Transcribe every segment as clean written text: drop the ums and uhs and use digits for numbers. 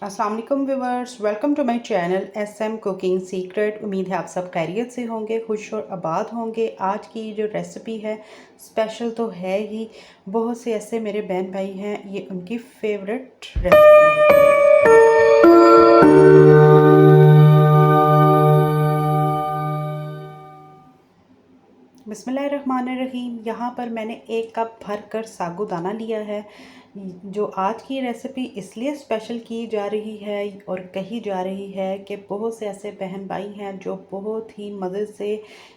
अस्सलाम वालेकुम viewers, welcome to my channel SM cooking secret. उम्मीद है आप सब खैरियत से होंगे, खुश और आबाद होंगे। आज की जो रेसिपी है स्पेशल तो है ही। बहुत से ऐसे मेरे बहन भाई हैं, ये उनकी फेवरेट रेसिपी है। बिस्मिल्लाहिर्रहमानिर्रहीम। यहाँ पर मैंने 1 कप भर कर साबूदाना लिया है। जो आज की रेसिपी इसलिए स्पेशल की जा रही है और कही जा रही है कि बहुत से ऐसे बहन भाई हैं जो बहुत ही मज़े से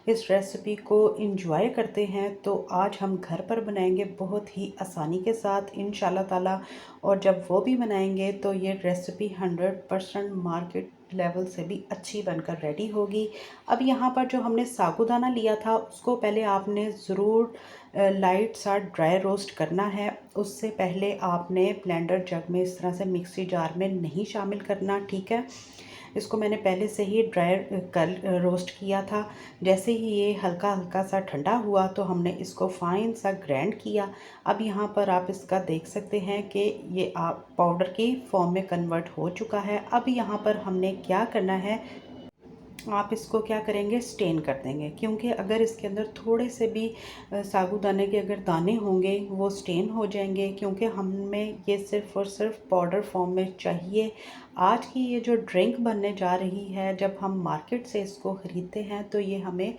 इस रेसिपी को इंजॉय करते हैं। तो आज हम घर पर बनाएंगे बहुत ही आसानी के साथ इंशाल्लाह ताला। और जब वो भी बनाएंगे तो ये रेसिपी 100% मार्केट लेवल से भी अच्छी बनकर रेडी होगी। अब यहाँ पर जो हमने साबूदाना लिया था उसको पहले आपने ज़रूर लाइट सा ड्राई रोस्ट करना है। उससे पहले आपने ब्लेंडर जग में इस तरह से मिक्सी जार में नहीं शामिल करना, ठीक है। इसको मैंने पहले से ही ड्राई कर रोस्ट किया था। जैसे ही ये हल्का हल्का सा ठंडा हुआ तो हमने इसको फाइन सा ग्राइंड किया। अब यहाँ पर आप इसका देख सकते हैं कि ये आप पाउडर की फॉर्म में कन्वर्ट हो चुका है। अब यहाँ पर हमने क्या करना है, आप इसको क्या करेंगे, स्टेन कर देंगे। क्योंकि अगर इसके अंदर थोड़े से भी साबूदाने के अगर दाने होंगे वो स्टेन हो जाएंगे, क्योंकि हमें ये सिर्फ़ और सिर्फ पाउडर फॉर्म में चाहिए। आज की ये जो ड्रिंक बनने जा रही है, जब हम मार्केट से इसको ख़रीदते हैं तो ये हमें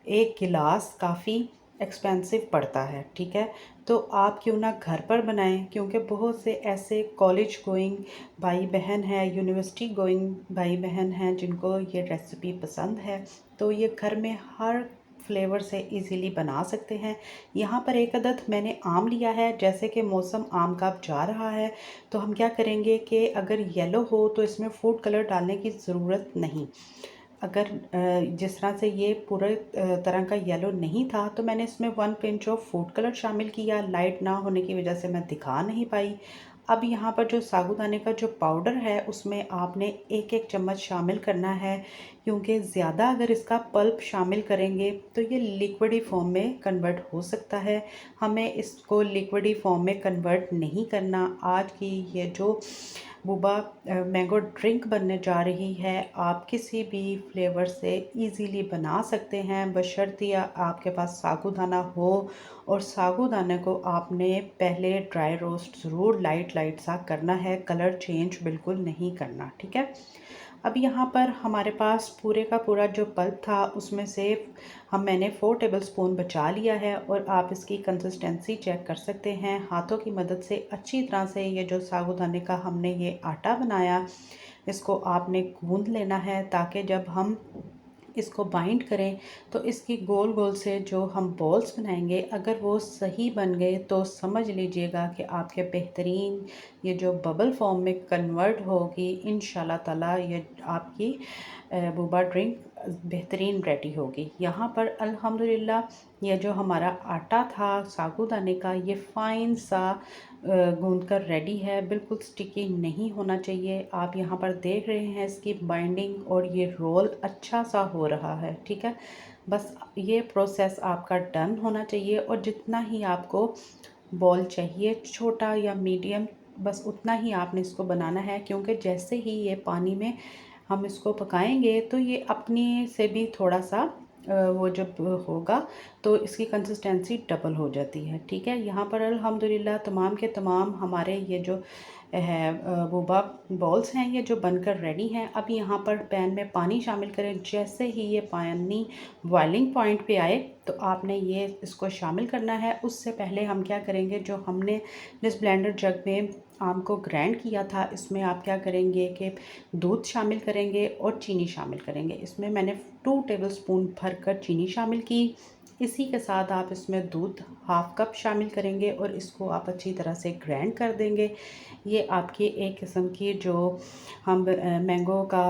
1 गिलास काफ़ी एक्सपेंसिव पड़ता है, ठीक है। तो आप क्यों ना घर पर बनाएं, क्योंकि बहुत से ऐसे कॉलेज गोइंग भाई बहन हैं, यूनिवर्सिटी गोइंग भाई बहन हैं जिनको ये रेसिपी पसंद है। तो ये घर में हर फ्लेवर से इजीली बना सकते हैं। यहाँ पर 1 अदद मैंने आम लिया है। जैसे कि मौसम आम का अब जा रहा है तो हम क्या करेंगे कि अगर येलो हो तो इसमें फूड कलर डालने की ज़रूरत नहीं। अगर जिस तरह से ये पूरे तरह का येलो नहीं था तो मैंने इसमें 1 पिंच ऑफ फूड कलर शामिल किया। लाइट ना होने की वजह से मैं दिखा नहीं पाई। अब यहाँ पर जो साबूदाने का जो पाउडर है उसमें आपने 1-1 चम्मच शामिल करना है, क्योंकि ज़्यादा अगर इसका पल्प शामिल करेंगे तो ये लिक्विडी फॉर्म में कन्वर्ट हो सकता है। हमें इसको लिक्विडी फॉर्म में कन्वर्ट नहीं करना। आज की ये जो बूबा मैंगो ड्रिंक बनने जा रही है, आप किसी भी फ्लेवर से इजीली बना सकते हैं, बशर्ते आपके पास साबूदाना हो। और साबूदाने को आपने पहले ड्राई रोस्ट ज़रूर लाइट लाइट सा करना है, कलर चेंज बिल्कुल नहीं करना, ठीक है। अब यहाँ पर हमारे पास पूरे का पूरा जो पल्प था उसमें से मैंने 4 टेबलस्पून बचा लिया है। और आप इसकी कंसिस्टेंसी चेक कर सकते हैं हाथों की मदद से अच्छी तरह से। ये जो साबूदाने का हमने ये आटा बनाया, इसको आपने गूंद लेना है, ताकि जब हम इसको बाइंड करें तो इसकी गोल गोल से जो हम बॉल्स बनाएंगे, अगर वो सही बन गए तो समझ लीजिएगा कि आपके बेहतरीन ये जो बबल फॉर्म में कन्वर्ट होगी। इंशाल्लाह ताला ये आपकी बूबा ड्रिंक बेहतरीन रेडी होगी। यहाँ पर अल्हम्दुलिल्लाह ये जो हमारा आटा था साबूदाने का, ये फ़ाइन सा गूंद कर रेडी है, बिल्कुल स्टिकी नहीं होना चाहिए। आप यहाँ पर देख रहे हैं इसकी बाइंडिंग और ये रोल अच्छा सा हो रहा है, ठीक है। बस ये प्रोसेस आपका डन होना चाहिए। और जितना ही आपको बॉल चाहिए, छोटा या मीडियम, बस उतना ही आपने इसको बनाना है। क्योंकि जैसे ही ये पानी में हम इसको पकाएंगे तो ये अपने से भी थोड़ा सा वो जब होगा तो इसकी कंसिस्टेंसी डबल हो जाती है, ठीक है। यहाँ पर अल्हम्दुलिल्लाह तमाम के तमाम हमारे ये जो है बोबा बॉल्स हैं ये जो बनकर रेडी हैं। अब यहाँ पर पैन में पानी शामिल करें। जैसे ही ये पानी बॉइलिंग पॉइंट पे आए तो आपने ये इसको शामिल करना है। उससे पहले हम क्या करेंगे, जो हमने जिस ब्लेंडर जग में आम को ग्राइंड किया था, इसमें आप क्या करेंगे कि दूध शामिल करेंगे और चीनी शामिल करेंगे। इसमें मैंने 2 टेबलस्पून भरकर चीनी शामिल की। इसी के साथ आप इसमें दूध 1/2 कप शामिल करेंगे और इसको आप अच्छी तरह से ग्राइंड कर देंगे। ये आपकी एक किस्म की जो हम मैंगो का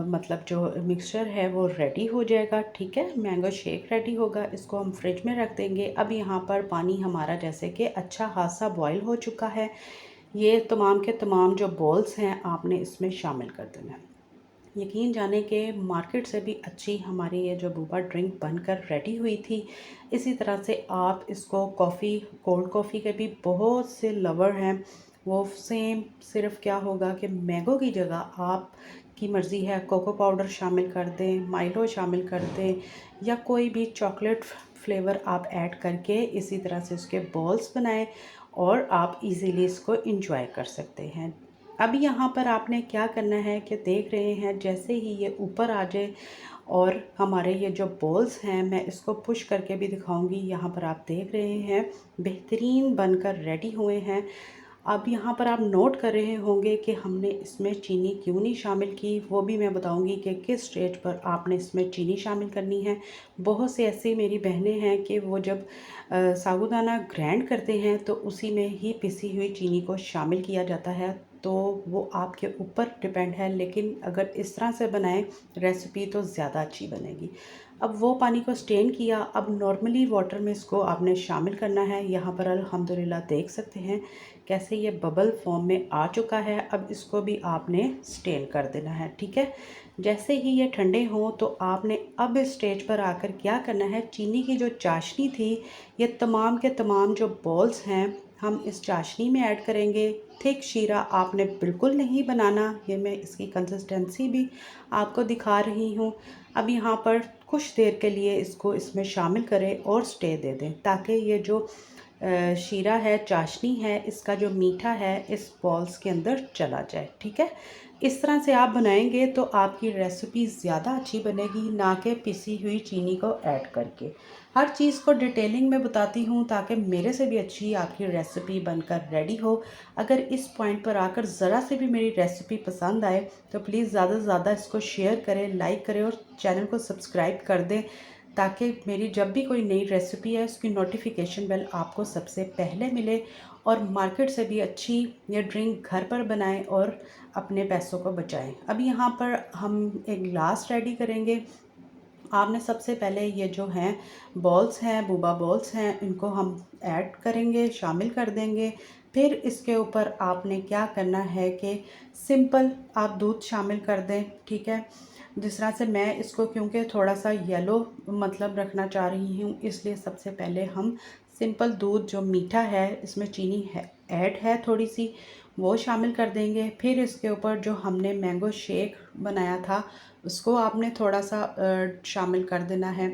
मतलब जो मिक्सचर है वो रेडी हो जाएगा, ठीक है। मैंगो शेक रेडी होगा, इसको हम फ्रिज में रख देंगे। अब यहाँ पर पानी हमारा जैसे कि अच्छा खासा बॉयल हो चुका है। ये तमाम के तमाम जो बॉल्स हैं आपने इसमें शामिल कर देना है। यकीन जाने के मार्केट से भी अच्छी हमारी ये जो बूबा ड्रिंक बनकर रेडी हुई थी। इसी तरह से आप इसको कॉफ़ी, कोल्ड कॉफ़ी के भी बहुत से लवर हैं वो सेम सिर्फ क्या होगा कि मैंगो की जगह आप की मर्ज़ी है कोको पाउडर शामिल कर दें, माइलो शामिल कर दें या कोई भी चॉकलेट फ्लेवर आप ऐड करके इसी तरह से उसके बॉल्स बनाएं और आप इजीली इसको इंजॉय कर सकते हैं। अब यहाँ पर आपने क्या करना है कि देख रहे हैं जैसे ही ये ऊपर आ जाए और हमारे ये जो बॉल्स हैं, मैं इसको पुश करके भी दिखाऊंगी। यहाँ पर आप देख रहे हैं बेहतरीन बनकर रेडी हुए हैं। अब यहाँ पर आप नोट कर रहे होंगे कि हमने इसमें चीनी क्यों नहीं शामिल की, वो भी मैं बताऊंगी कि किस स्टेज पर आपने इसमें चीनी शामिल करनी है। बहुत से ऐसी मेरी बहनें हैं कि वो जब साबूदाना ग्राइंड करते हैं तो उसी में ही पिसी हुई चीनी को शामिल किया जाता है, तो वो आपके ऊपर डिपेंड है। लेकिन अगर इस तरह से बनाएं रेसिपी तो ज़्यादा अच्छी बनेगी। अब वो पानी को स्टेन किया, अब नॉर्मली वाटर में इसको आपने शामिल करना है। यहाँ पर अल्हम्दुलिल्लाह देख सकते हैं कैसे ये बबल फॉर्म में आ चुका है। अब इसको भी आपने स्टेन कर देना है, ठीक है। जैसे ही ये ठंडे हों तो आपने अब इस स्टेज पर आकर क्या करना है, चीनी की जो चाशनी थी ये तमाम के तमाम जो बॉल्स हैं हम इस चाशनी में ऐड करेंगे। थिक शीरा आपने बिल्कुल नहीं बनाना, ये मैं इसकी कंसिस्टेंसी भी आपको दिखा रही हूँ। अब यहाँ पर कुछ देर के लिए इसको इसमें शामिल करें और स्टे दे दें ताकि ये जो शीरा है, चाशनी है, इसका जो मीठा है इस बॉल्स के अंदर चला जाए, ठीक है। इस तरह से आप बनाएंगे तो आपकी रेसिपी ज़्यादा अच्छी बनेगी, ना कि पिसी हुई चीनी को ऐड करके। हर चीज़ को डिटेलिंग में बताती हूँ ताकि मेरे से भी अच्छी आपकी रेसिपी बनकर रेडी हो। अगर इस पॉइंट पर आकर ज़रा से भी मेरी रेसिपी पसंद आए तो प्लीज़ ज़्यादा से ज़्यादा इसको शेयर करें, लाइक करें और चैनल को सब्सक्राइब कर दें ताकि मेरी जब भी कोई नई रेसिपी है उसकी नोटिफिकेशन बेल आपको सबसे पहले मिले और मार्केट से भी अच्छी ये ड्रिंक घर पर बनाएं और अपने पैसों को बचाएं। अब यहाँ पर हम एक ग्लास रेडी करेंगे। आपने सबसे पहले ये जो हैं बॉल्स हैं, बूबा बॉल्स हैं, इनको हम ऐड करेंगे, शामिल कर देंगे। फिर इसके ऊपर आपने क्या करना है कि सिंपल आप दूध शामिल कर दें, ठीक है। जिस तरह से मैं इसको क्योंकि थोड़ा सा येलो मतलब रखना चाह रही हूँ, इसलिए सबसे पहले हम सिंपल दूध जो मीठा है, इसमें चीनी है ऐड है थोड़ी सी, वो शामिल कर देंगे। फिर इसके ऊपर जो हमने मैंगो शेक बनाया था उसको आपने थोड़ा सा शामिल कर देना है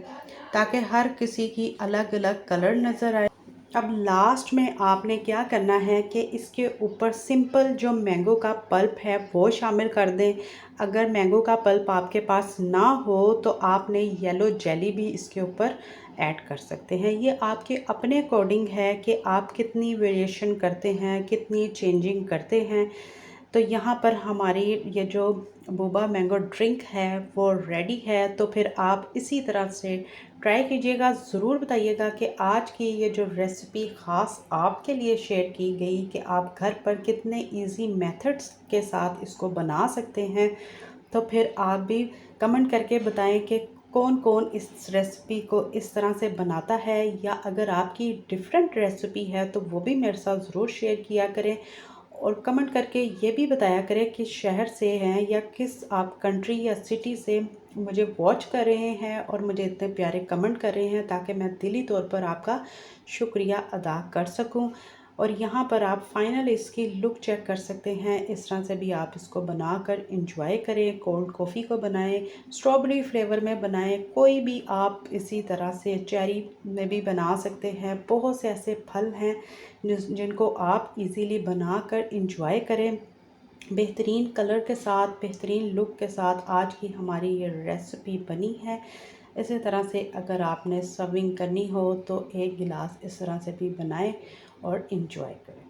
ताकि हर किसी की अलग अलग कलर नज़र आए। अब लास्ट में आपने क्या करना है कि इसके ऊपर सिंपल जो मैंगो का पल्प है वो शामिल कर दें। अगर मैंगो का पल्प आपके पास ना हो तो आपने येलो जेली भी इसके ऊपर ऐड कर सकते हैं। ये आपके अपने अकॉर्डिंग है कि आप कितनी वेरिएशन करते हैं, कितनी चेंजिंग करते हैं। तो यहाँ पर हमारी ये जो बोबा मैंगो ड्रिंक है वो रेडी है। तो फिर आप इसी तरह से ट्राई कीजिएगा। ज़रूर बताइएगा कि आज की ये जो रेसिपी ख़ास आपके लिए शेयर की गई कि आप घर पर कितने इजी मेथड्स के साथ इसको बना सकते हैं। तो फिर आप भी कमेंट करके बताएं कि कौन कौन इस रेसिपी को इस तरह से बनाता है, या अगर आपकी डिफरेंट रेसिपी है तो वो भी मेरे साथ ज़रूर शेयर किया करें। और कमेंट करके ये भी बताया करें किस शहर से हैं या किस आप कंट्री या सिटी से मुझे वॉच कर रहे हैं और मुझे इतने प्यारे कमेंट कर रहे हैं, ताकि मैं दिली तौर पर आपका शुक्रिया अदा कर सकूं। और यहाँ पर आप फाइनल इसकी लुक चेक कर सकते हैं। इस तरह से भी आप इसको बनाकर इंजॉय करें। कोल्ड कॉफ़ी को बनाएं, स्ट्रॉबेरी फ्लेवर में बनाएं, कोई भी आप इसी तरह से चेरी में भी बना सकते हैं। बहुत से ऐसे फल हैं जिनको आप इजीली बनाकर इंजॉय करें। बेहतरीन कलर के साथ, बेहतरीन लुक के साथ आज की हमारी ये रेसिपी बनी है। इसी तरह से अगर आपने सर्विंग करनी हो तो एक गिलास इस तरह से भी बनाएं और इंजॉय करें।